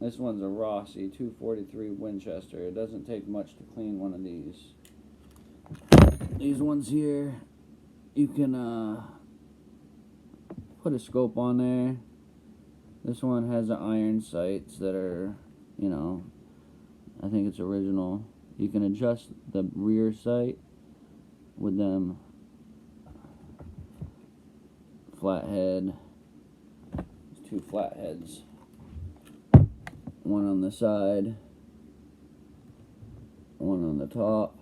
This one's a Rossi 243 Winchester. It doesn't take much to clean one of these. These ones here, you can put a scope on there. This one has the iron sights that are, you know, I think it's original. You can adjust the rear sight with them flathead. There's two flatheads. One on the side, one on the top.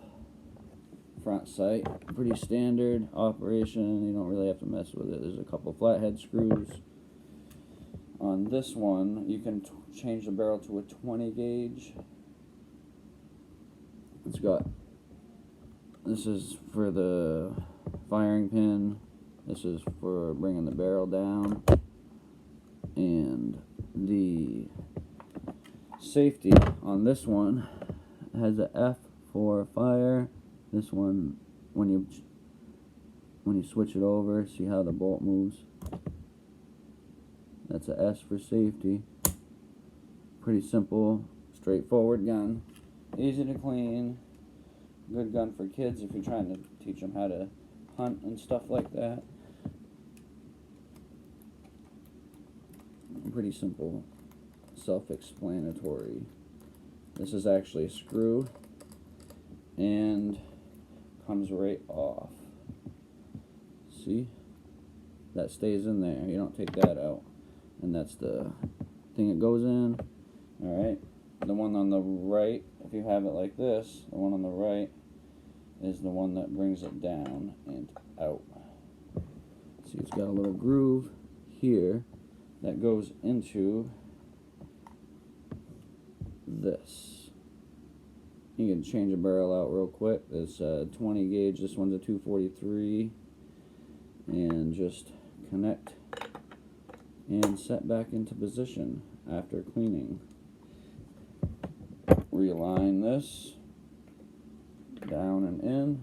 Front sight, pretty standard operation. You don't really have to mess with it. There's a couple flathead screws. On this one, you can change the barrel to a 20 gauge. It's got, this is for the firing pin. This is for bringing the barrel down. And the safety on this one has a F for fire. This one, when you switch it over, see how the bolt moves? That's a S for safety. Pretty simple, straightforward gun. Easy to clean. Good gun for kids if you're trying to teach them how to hunt and stuff like that. Pretty simple, self-explanatory. This is actually a screw and comes right off. See? That stays in there. You don't take that out. And that's the thing it goes in. Alright. The one on the right, if you have it like this, the one on the right is the one that brings it down and out. See, it's got a little groove here that goes into this. You can change a barrel out real quick. It's a 20 gauge. This one's a 243. And just connect and set back into position after cleaning. Realign this down and in.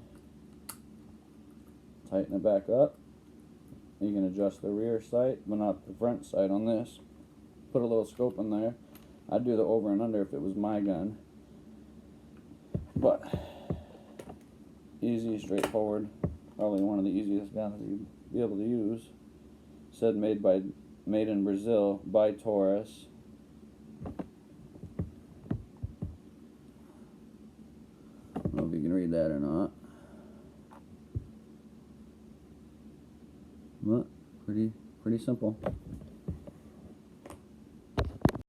Tighten it back up. You can adjust the rear sight, but not the front sight on this. Put a little scope in there. I'd do the over and under if it was my gun. But easy, straightforward. Probably one of the easiest guns you'd be able to use. Said made in Brazil by Taurus. I don't know if you can read that or not. But pretty simple.